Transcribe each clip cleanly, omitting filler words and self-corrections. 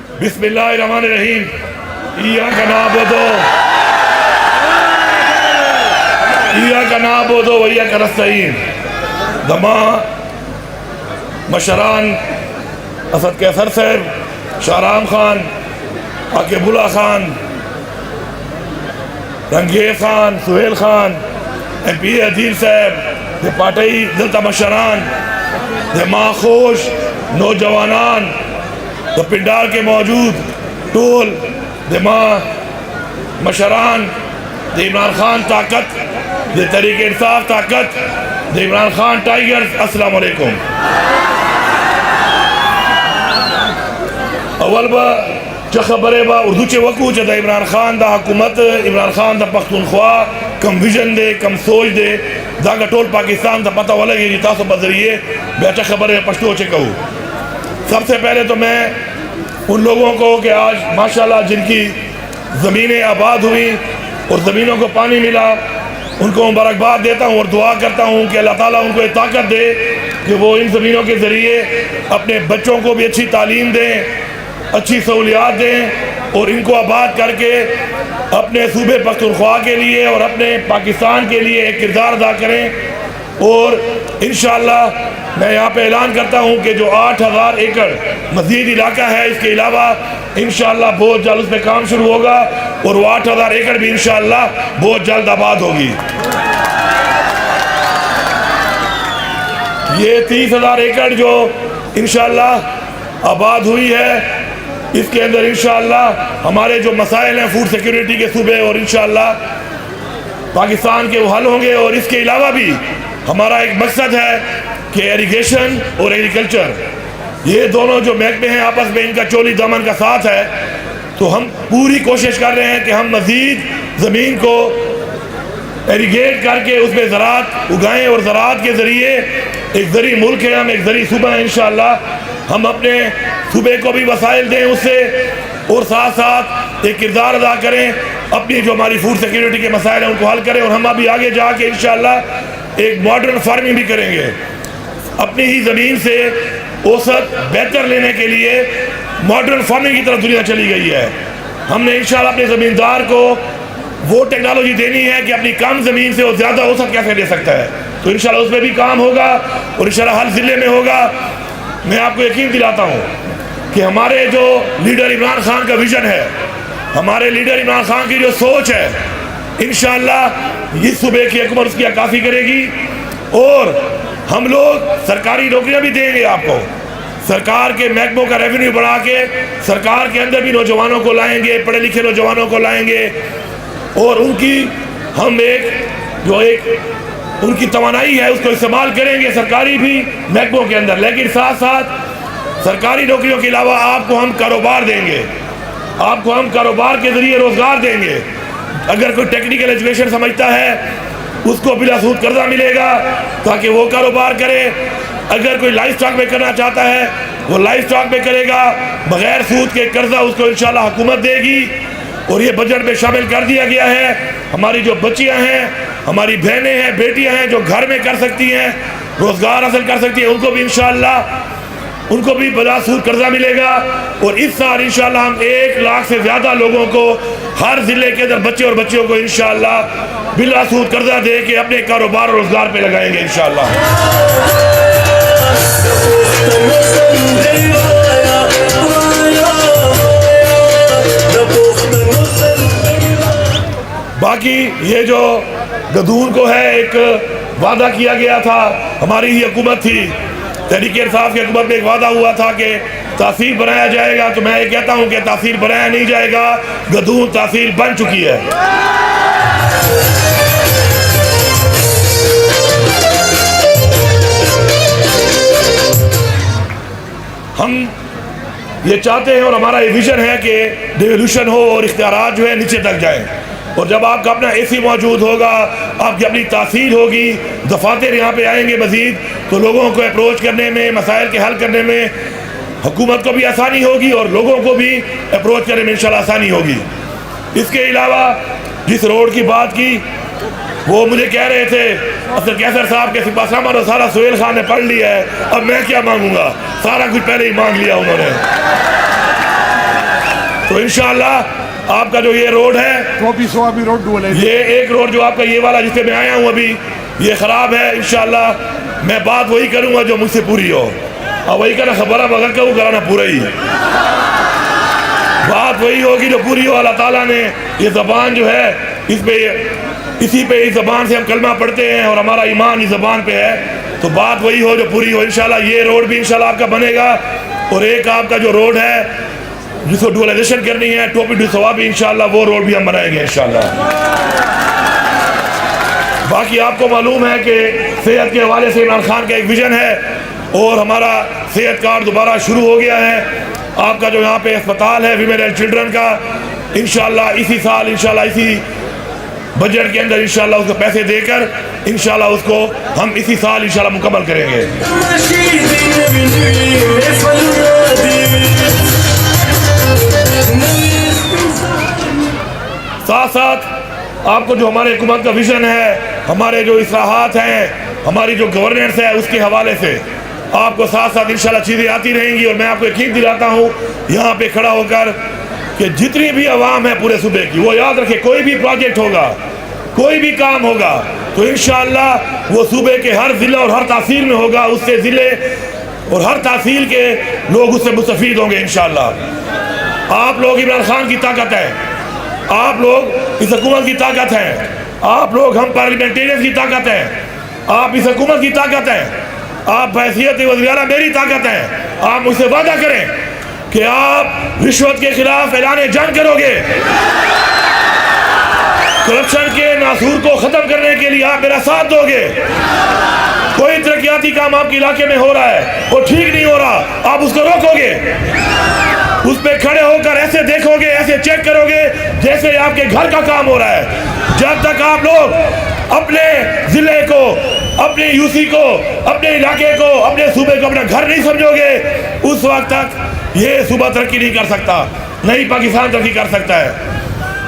بسم اللہ الرحمن الرحیم ایاک نعبد و ایاک نستعین. دماء مشران اسد کیسر صاحب، شاہرام خان، عاقب اللہ خان، رنگیز خان، سہیل خان، ایم پی عدیل صاحب، دے پارٹی دلتا مشران، دے ماں خوش نوجوانان، دے پنڈار کے موجود ٹول دے ماں مشران، دے عمران خان طاقت، دے تحریک انصاف طاقت، دے عمران خان ٹائیگرز، السلام علیکم. اول با چا خبرے با اردو چے وقوع چا دا عمران خان دا حکومت، عمران خان دا پختونخوا کم ویژن دے، کم سوچ دے، دا گا ٹول پاکستان دا پتہ ولگی جی تاسو بذریعے بے اچھا خبرے پشتو چے کہو. سب سے پہلے تو میں ان لوگوں کو کہ آج ماشاءاللہ جن کی زمینیں آباد ہوئی اور زمینوں کو پانی ملا، ان کو مبارکباد دیتا ہوں اور دعا کرتا ہوں کہ اللہ تعالیٰ ان کو یہ طاقت دے کہ وہ ان زمینوں کے ذریعے اپنے بچوں کو بھی اچھی تعلیم دیں، اچھی سہولیات دیں اور ان کو آباد کر کے اپنے صوبے پختونخوا کے لیے اور اپنے پاکستان کے لیے ایک کردار ادا کریں. اور انشاءاللہ میں یہاں پہ اعلان کرتا ہوں کہ جو 8000 ایکڑ مزید علاقہ ہے، اس کے علاوہ انشاءاللہ بہت جلد اس پہ کام شروع ہوگا اور وہ 8000 ایکڑ بھی انشاءاللہ بہت جلد آباد ہوگی. یہ 30,000 ایکڑ جو انشاءاللہ آباد ہوئی ہے، اس کے اندر انشاءاللہ ہمارے جو مسائل ہیں فوڈ سیکیورٹی کے صوبے اور انشاءاللہ پاکستان کے وہ حل ہوں گے. اور اس کے علاوہ بھی ہمارا ایک مقصد ہے کہ ایریگیشن اور ایگریکلچر، یہ دونوں جو محکمے ہیں آپس میں ان کا چولی دامن کا ساتھ ہے، تو ہم پوری کوشش کر رہے ہیں کہ ہم مزید زمین کو ایریگیٹ کر کے اس میں زراعت اگائیں اور زراعت کے ذریعے ایک زرعی ملک ہے، ہم ایک زرعی صوبہ ہیں. انشاءاللہ ہم اپنے صوبے کو بھی وسائل دیں اس سے اور ساتھ ساتھ ایک کردار ادا کریں، اپنی جو ہماری فوڈ سیکیورٹی کے مسائل ہیں ان کو حل کریں. اور ہم ابھی آگے جا کے انشاءاللہ ایک ماڈرن فارمنگ بھی کریں گے. اپنی ہی زمین سے اوسط بہتر لینے کے لیے ماڈرن فارمنگ کی طرف دنیا چلی گئی ہے. ہم نے انشاءاللہ اپنے زمیندار کو وہ ٹیکنالوجی دینی ہے کہ اپنی کم زمین سے وہ زیادہ اوسط کیسے لے سکتا ہے. تو انشاءاللہ اس میں بھی کام ہوگا اور انشاءاللہ ہر ضلع میں ہوگا. میں آپ کو یقین دلاتا ہوں کہ ہمارے جو لیڈر عمران خان کا ویژن ہے، ہمارے لیڈر عمران خان کی جو سوچ ہے، انشاءاللہ اس صوبے کی حکومت اس کی عکاسی کرے گی. اور ہم لوگ سرکاری نوکریاں بھی دیں گے آپ کو، سرکار کے محکموں کا ریونیو بڑھا کے سرکار کے اندر بھی نوجوانوں کو لائیں گے، پڑھے لکھے نوجوانوں کو لائیں گے اور ان کی ہم ایک ان کی توانائی ہے اس کو استعمال کریں گے سرکاری بھی محکموں کے اندر. لیکن ساتھ ساتھ سرکاری نوکریوں کے علاوہ آپ کو ہم کاروبار دیں گے، آپ کو ہم کاروبار کے ذریعے روزگار دیں گے. اگر کوئی ٹیکنیکل ایجوکیشن سمجھتا ہے اس کو بلا سود قرضہ ملے گا تاکہ وہ کاروبار کرے. اگر کوئی لائف سٹاک میں کرنا چاہتا ہے وہ لائف سٹاک میں کرے گا بغیر سود کے. قرضہ اس کو انشاءاللہ حکومت دے گی اور یہ بجٹ میں شامل کر دیا گیا ہے. ہماری جو بچیاں ہیں، ہماری بہنیں ہیں، بیٹیاں ہیں جو گھر میں کر سکتی ہیں، روزگار حاصل کر سکتی ہیں، ان کو بھی انشاءاللہ ان کو بھی بلا سود قرضہ ملے گا. اور اس سال انشاءاللہ ہم 1 لاکھ سے زیادہ لوگوں کو ہر ضلع کے اندر بچے اور بچیوں کو انشاءاللہ بلا سود قرضہ دے کے اپنے کاروبار اور روزگار پہ لگائیں گے انشاءاللہ. باقی یہ جو گدون کو ہے ایک وعدہ کیا گیا تھا، ہماری ہی حکومت تھی، تحریک انصاف کی حکومت میں ایک وعدہ ہوا تھا کہ تحصیل بنایا جائے گا. تو میں یہ کہتا ہوں کہ تحصیل بنایا نہیں جائے گا، گدون تحصیل بن چکی ہے. ہم یہ چاہتے ہیں اور ہمارا یہ ویژن ہے کہ ڈیولوشن ہو اور اختیارات جو ہے نیچے تک جائیں. اور جب آپ کا اپنا اے سی موجود ہوگا، آپ کی اپنی تحصیل ہوگی، دفاتر یہاں پہ آئیں گے مزید، تو لوگوں کو اپروچ کرنے میں، مسائل کے حل کرنے میں حکومت کو بھی آسانی ہوگی اور لوگوں کو بھی اپروچ کرنے میں انشاءاللہ آسانی ہوگی. اس کے علاوہ جس روڈ کی بات کی وہ مجھے کہہ رہے تھے اسد کیسر صاحب کے سپاہ سالار اور سارا سہیل خان نے پڑھ لیا ہے، اب میں کیا مانگوں گا، سارا کچھ پہلے ہی مانگ لیا انہوں نے. تو انشاءاللہ آپ کا جو یہ روڈ ہے یہ ایک روڈ جو آپ کا یہ والا جس سے میں آیا ہوں ابھی یہ خراب ہے، انشاءاللہ میں بات وہی کروں گا جو مجھ سے پوری ہو، اور وہی کہنا خبرہ بغیر کہ وہ کرانا پورا ہی بات وہی ہوگی جو پوری ہو۔ اللہ تعالیٰ نے یہ زبان جو ہے اسی پہ اس زبان سے ہم کلمہ پڑھتے ہیں اور ہمارا ایمان اس زبان پہ ہے، تو بات وہی ہو جو پوری ہو۔ انشاءاللہ یہ روڈ بھی انشاءاللہ آپ کا بنے گا، اور ایک آپ کا جو روڈ ہے جس کو ڈولیزیشن کرنی ہے ٹوپی ڈو ثوابی انشاءاللہ وہ روڈ بھی ہم بنائیں گے انشاءاللہ۔ باقی آپ کو معلوم ہے کہ صحت کے حوالے سے عمران خان کا ایک ویژن ہے، اور ہمارا صحت کارڈ دوبارہ شروع ہو گیا ہے۔ آپ کا جو یہاں پہ اسپتال ہے ویمن اینڈ چلڈرن کا انشاءاللہ اسی سال انشاءاللہ اسی بجٹ کے اندر انشاءاللہ اس کو پیسے دے کر انشاءاللہ اس کو ہم اسی سال انشاءاللہ مکمل کریں گے۔ ساتھ ساتھ آپ کو جو ہمارے حکومت کا ویژن ہے، ہمارے جو اصلاحات ہیں، ہماری جو گورننس ہے اس کے حوالے سے آپ کو ساتھ ساتھ انشاءاللہ چیزیں آتی رہیں گی، اور میں آپ کو یقین دلاتا ہوں یہاں پہ کھڑا ہو کر کہ جتنی بھی عوام ہے پورے صوبے کی وہ یاد رکھے کوئی بھی پروجیکٹ ہوگا، کوئی بھی کام ہوگا تو انشاءاللہ وہ صوبے کے ہر ضلع اور ہر تحصیل میں ہوگا، اس سے ضلع اور ہر تحصیل کے لوگ اس سے مستفید ہوں گے انشاءاللہ۔ آپ لوگ عمران خان کی طاقت ہے، آپ لوگ اس حکومت کی طاقت ہیں، آپ لوگ ہم پارلیمنٹیرین کی طاقت ہیں، آپ اس حکومت کی طاقت ہیں، آپ بحیثیت وزیر اعلیٰ میری طاقت ہیں۔ آپ مجھ سے وعدہ کریں کہ آپ رشوت کے خلاف اعلان جنگ کرو گے، کرپشن کے ناسور کو ختم کرنے کے لیے آپ میرا ساتھ دو گے۔ کوئی ترقیاتی کام آپ کے علاقے میں ہو رہا ہے وہ ٹھیک نہیں ہو رہا، آپ اس کو روکو گے، اس پہ کھڑے ہو کر ایسے دیکھو گے، ایسے چیک کرو گے جیسے آپ کے گھر کا کام ہو رہا ہے۔ جب تک آپ لوگ اپنے ضلع کو، اپنے یو سی کو، اپنے علاقے کو، اپنے صوبے کو اپنا گھر نہیں سمجھو گے اس وقت تک یہ صوبہ ترقی نہیں کر سکتا، نہیں پاکستان ترقی کر سکتا ہے۔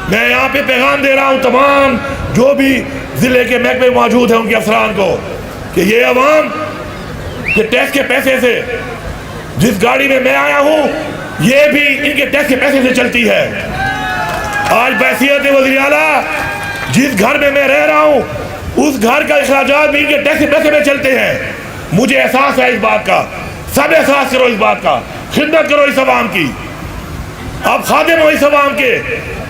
میں یہاں پہ پیغام دے رہا ہوں تمام جو بھی ضلع کے محکمے موجود ہیں ان کے افسران کو کہ یہ عوام کے ٹیکس کے پیسے سے جس گاڑی میں میں آیا ہوں یہ بھی ان کے ٹیکس کے پیسے سے چلتی ہے۔ آج بحیثیت وزیر اعلیٰ جس گھر میں میں رہ رہا ہوں اس گھر کا اخراجات بھی ان کے ٹیکس کے پیسے میں چلتے ہیں۔ مجھے احساس ہے اس بات کا، سب احساس کرو اس بات کا، خدمت کرو اس عوام کی، آپ خادم ہو اس عوام کے،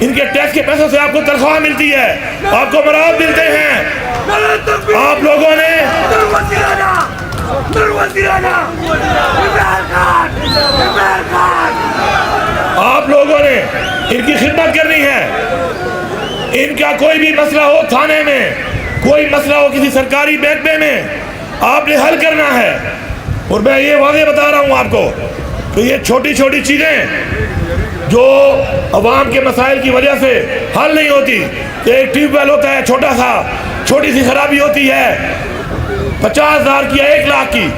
ان کے ٹیکس کے پیسوں سے آپ کو تنخواہ ملتی ہے، آپ کو مراد ملتے ہیں۔ آپ لوگوں نے ان کی خدمت کرنی ہے۔ ان کا کوئی بھی مسئلہ ہو تھانے میں، کوئی مسئلہ ہو کسی سرکاری محکمے میں، آپ نے حل کرنا ہے۔ اور میں یہ واضح بتا رہا ہوں آپ کو کہ یہ چھوٹی چھوٹی چیزیں جو عوام کے مسائل کی وجہ سے حل نہیں ہوتی، کہ ایک ٹیوب ویل ہوتا ہے چھوٹا سا، چھوٹی سی خرابی ہوتی ہے 50,000 کی یا 1 لاکھ کی،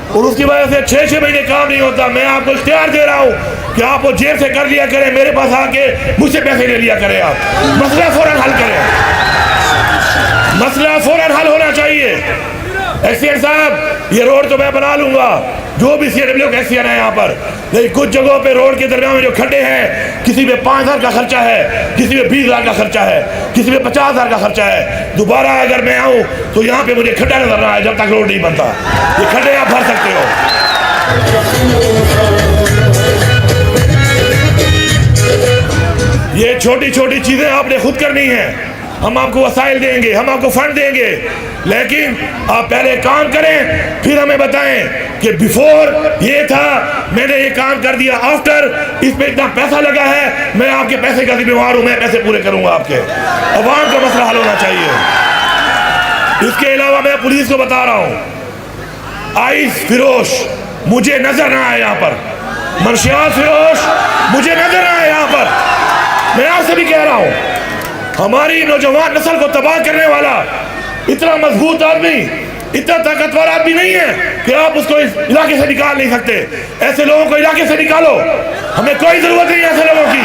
اور اس کی وجہ سے 6 مہینے کام نہیں ہوتا۔ میں آپ کو اختیار دے رہا ہوں کہ آپ وہ جیب سے کر لیا کریں، میرے پاس آ کے مجھ سے پیسے لے لیا کریں، آپ مسئلہ فوراً حل کریں، مسئلہ فوراً حل ہونا چاہیے۔ ایکسین صاحب یہ روڈ تو میں بنا لوں گا، جو بھی سی ایس ڈبلیو کا ایکسین ہے یہاں پر، لیکن کچھ جگہوں پہ روڈ کے درمیان میں جو کھڈے ہیں کسی پہ 5,000 کا خرچہ ہے، کسی پہ 20,000 کا خرچہ ہے، کسی پہ 50,000 کا خرچہ ہے۔ دوبارہ اگر میں آؤں تو یہاں پہ مجھے کھڈا نظر رہا ہے جب تک روڈ نہیں بنتا، یہ کھڈے آپ بھر سکتے ہو۔ یہ چھوٹی چھوٹی چیزیں آپ نے خود کرنی ہیں، ہم آپ کو وسائل دیں گے، ہم آپ کو فنڈ دیں گے، لیکن آپ پہلے کام کریں پھر ہمیں بتائیں کہ بیفور یہ تھا، میں نے یہ کام کر دیا، آفٹر اس پہ اتنا پیسہ لگا ہے، میں آپ کے پیسے کا ذمہ دار ہوں، میں پیسے پورے کروں گا آپ کے۔ عوام کا مسئلہ حل ہونا چاہیے۔ اس کے علاوہ میں پولیس کو بتا رہا ہوں، آئس فروش مجھے نظر نہ آئے یہاں پر، منشیات فروش مجھے نظر نہ آئے یہاں پر۔ میں آپ سے بھی کہہ رہا ہوں، ہماری نوجوان نسل کو تباہ کرنے والا اتنا مضبوط آدمی، اتنا طاقتور آدمی نہیں ہے کہ آپ اس کو اس علاقے سے نکال نہیں سکتے۔ ایسے لوگوں کو علاقے سے نکالو، ہمیں کوئی ضرورت نہیں ایسے لوگوں کی۔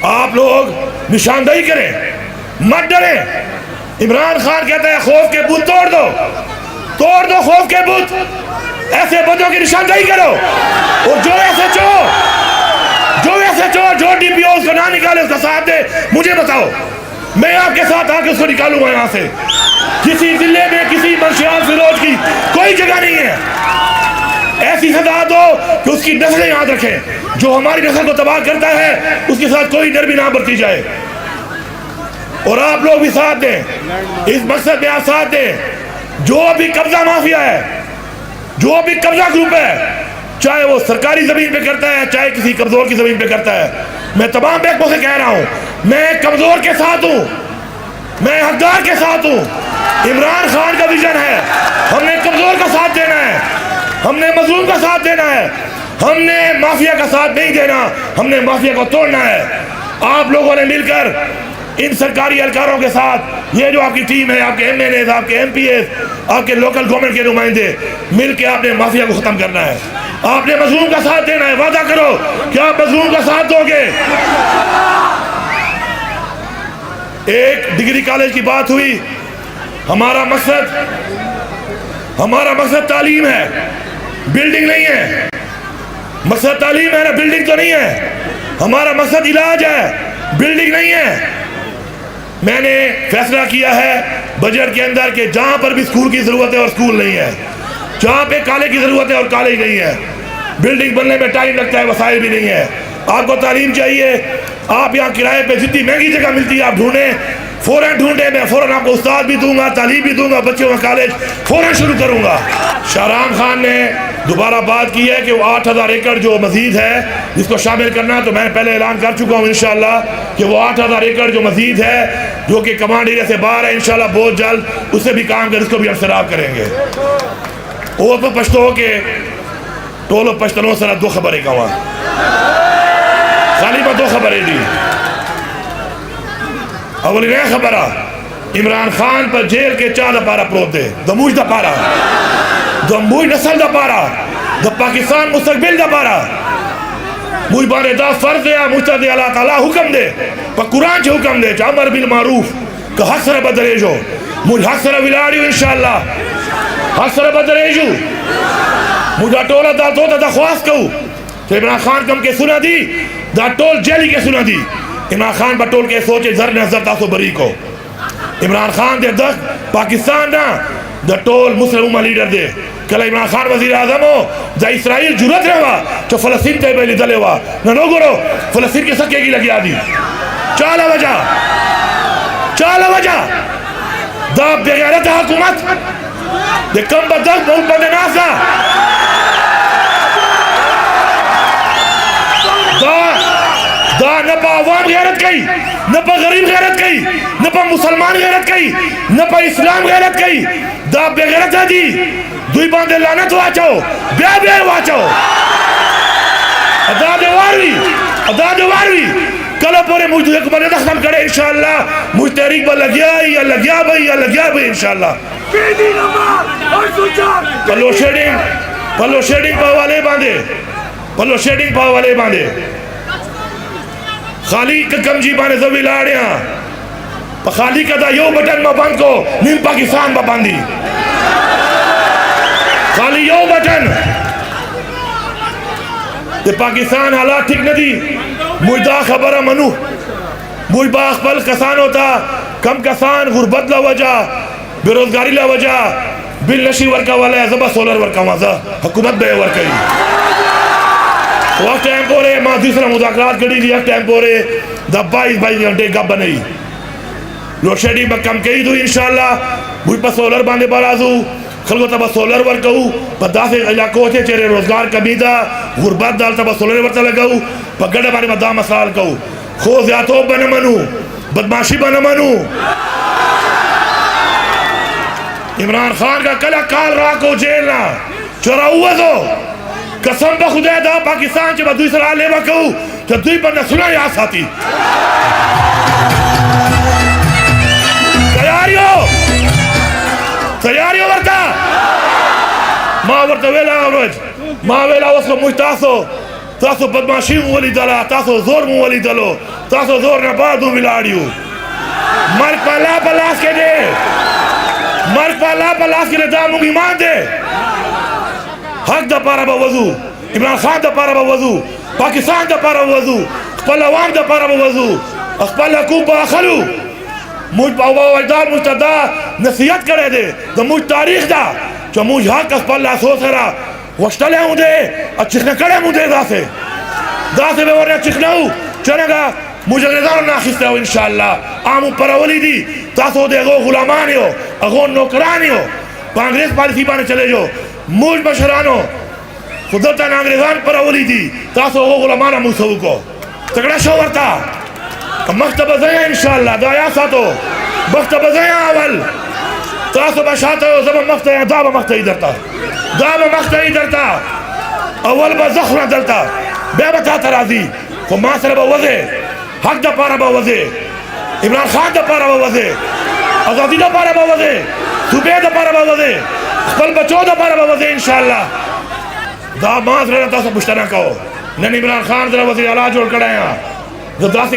آپ لوگ نشاندہی کریں، مت ڈریں۔ عمران خان کہتا ہے خوف کے بت توڑ دو، توڑ دو خوف کے بت، ایسے بتوں کی نشاندہی کرو، اور جو ایسے چور جو مجھے بتاؤ، میں آپ کے ساتھ آ کے اس کو نکالوں گا یہاں سے. کسی ضلع میں کسی منشیات فروش کی کوئی جگہ نہیں ہے. ایسی سزا دو کہ اس کی نسلیں یاد رکھیں. جو ہماری نسل کو تباہ کرتا ہے اس کے ساتھ کوئی نرمی نہ برتی جائے. اور آپ لوگ بھی ساتھ دیں، اس مقصد میں آپ ساتھ دیں. جو بھی قبضہ مافیا ہے، جو بھی قبضہ گروپ ہے، چاہے وہ سرکاری زمین پہ کرتا ہے چاہے کسی کمزور کی زمین پہ کرتا ہے، میں تمام محکموں سے کہہ رہا ہوں، میں کمزور کے ساتھ ہوں، میں حقدار کے ساتھ ہوں. عمران خان کا ویژن ہے، ہم نے کمزور کا ساتھ دینا ہے، ہم نے مظلوم کا ساتھ دینا ہے، ہم نے مافیا کا ساتھ نہیں دینا، ہم نے مافیا کو توڑنا ہے. آپ لوگوں نے مل کر ان سرکاری اہلکاروں کے ساتھ، یہ جو آپ کی ٹیم ہے، آپ کے ایم این ایز، آپ کے ایم پی ایز، آپ کے لوکل گورنمنٹ کے نمائندے، مل کے آپ نے مافیا کو ختم کرنا ہے. آپ نے مظلوم کا ساتھ دینا ہے. وعدہ کرو کہ آپ مظلوم کا ساتھ دو گے. ایک ڈگری کالج کی بات ہوئی. ہمارا مقصد تعلیم ہے، بلڈنگ نہیں ہے. مقصد تعلیم ہے نا، بلڈنگ تو نہیں ہے. ہمارا مقصد علاج ہے، بلڈنگ نہیں ہے. میں نے فیصلہ کیا ہے بجٹ کے اندر کہ جہاں پر بھی اسکول کی ضرورت ہے اور اسکول نہیں ہے، جہاں پہ کالج کی ضرورت ہے اور کالج نہیں ہے. بلڈنگ بننے میں ٹائم لگتا ہے، وسائل بھی نہیں ہے. آپ کو تعلیم چاہیے، آپ یہاں کرائے پہ جتنی مہنگی جگہ ملتی ہے آپ ڈھونڈیں، فوراً ڈھونڈیں. میں فوراً آپ کو استاد بھی دوں گا، تعلیم بھی دوں گا، بچوں کا کالج فوراً شروع کروں گا. شاہرام خان نے دوبارہ بات کی ہے کہ وہ 8,000 ایکڑ جو مزید ہے جس کو شامل کرنا، تو میں پہلے اعلان کر چکا ہوں انشاءاللہ کہ وہ 8,000 ایکڑ جو مزید ہے جو کہ کمانڈ ایریا سے باہر ہے، انشاءاللہ بہت جلد اس سے بھی کام کر اس کو بھی ہم سراب کریں گے. وہ تو پشتو کے ٹولو پشتنوں سر دو خبریں کہاں خالی میں دو خبریں دی. اولی نئے خبرہ عمران خان پر جیل کے 4 دپارہ پروت دے، دموج دپارہ، دموج نسل دپارہ، دا پاکستان مستقبل دپارہ. مجھ بانے دا فرض دیا مجھتا دے اللہ تعالیٰ حکم دے پا قرآن چھے حکم دے چا امر بالمعروف کہ حق سر بدریجو. مجھ حق سر ولاڑیو انشاءاللہ، حق سر بدریجو. مجھا ٹولا دا دو دا خواست کہو تو عمران خان کم کے سنا دی، دا ٹول جیلی کے سنا دی. عمران خان با ٹول کے سوچے زر نظر تاسو بری کو. عمران خان دے دک پاکستان نا دا ٹول مسلم امہ لیڈر دے. کل عمران خان وزیر اعظم ہو دا اسرائیل جرت رہا چو فلسطین تے بیلی دلے ہوا نو گرو فلسطین کے سکے کی لگی آدھی. چالا وجہ دا بغیرت حکومت دے کم بدک ملک بندے ناسا دا نپا عوام غیرت کئی، نپا غریب غیرت کئی، نپا مسلمان غیرت کئی، نپا اسلام غیرت کئی. دا بے غیرت ہے جی دوی باندے لانت واچو بے واچو. ادا دیواروی کلو پورے مجھ ایک بنے دخم کرے انشاءاللہ. مجھ تحریک با لگیا بھئی انشاءاللہ. پلو شیڈنگ پاو والے باندے خالی کم جی بانے زوی لاڑیاں پا خالی کدا یو بٹن ما بند کو نیم پاکستان با باندی. خالی یو بٹن دے پاکستان حالات ٹھیک ندی. مجھ دا خبر منو مجھ باخ پل کسان ہوتا کم کسان غربت لا وجہ بیروزگاری لا وجہ بل نشی ورکا والا ہے زبا سولر ورکا وازا حکومت بے ورکا ہی. وقت ٹائم پورے ماں دوسرا مذاکرات کری دی. وقت ٹائم پورے دا 22 گھنٹے گب بنائی لوڈ شیڈنگ بکم کئی دو انشاءاللہ. مجھ پا سولر باندے بارازو خلقو تبا سولر ورکاو پا دا سے علاقوں تھے چہرے روزگار کمی دا غربت دال تبا سولر ورکا لگاو پا گڑا بانے دا مسائل کہو. خو زیادتوں بنا منو بدماشی بنا منو. عمران خان کا کلا کال راکو جیلنا چورا ہوا دو قسم با خدا دا پاکستان چے با دوی سر آلے با کہو تو دوی پر نسلہ یا ساتھی. تیاریو ورطا ماں ورطا ویلا آورج ماں ویلا وصلو مجھ تاسو بدماشی مولی دلا تاسو زور مولی دلو تاسو زور نبادو ملاڑیو. مرک پا لا پلاس کے دے مرک پا لا پلاس کے دے داموں ایمان دے. حق دا پارا با وضو عمران خان دا پارا با وضو پاکستان دا پارا با وضو پل عوام دا پارا با وضو خپل حقوق به اخلو موږ په اجداد موږ ته دا نصیحت کړی دی د موږ تاریخ ده چې موږ حق خپل لاسو سره غوښتلی مو دی او چیښنه کړی مو دی داسې به ورنه چیښنو څرنګه موږ انګریزانو نه اخیستی و انشاءالله مو پرولی دي تاسو د هغو غلامان یو هغو نوکران یو په انګریز پالیسي باندې چلیږو موږ مشرانو خو دلته انګریزان پرولی دي تاسو هغو غلامانو موږ څه وکړو تکړه شو ورته مخ ته به ځئ انشاءالله دا یاد ساتو مخ ته به ځئ اول تاسو به شاته یو زه به مخ ته یم دا به مخ ته یي درته اول به زه خورم دلته بیا به تا ته راځي خو ما سره به وځې حق دپاره به وځې عمران خان دپاره به وځې ازادي دپاره به وځې صوبې دپاره به وځې خپل بچو دپاره به وځې انشاءالله دا ما زړه نه تاسو پوښتنه کوو نن عمران خان سره وزیر اعلی جوړ کړی یم زه داسې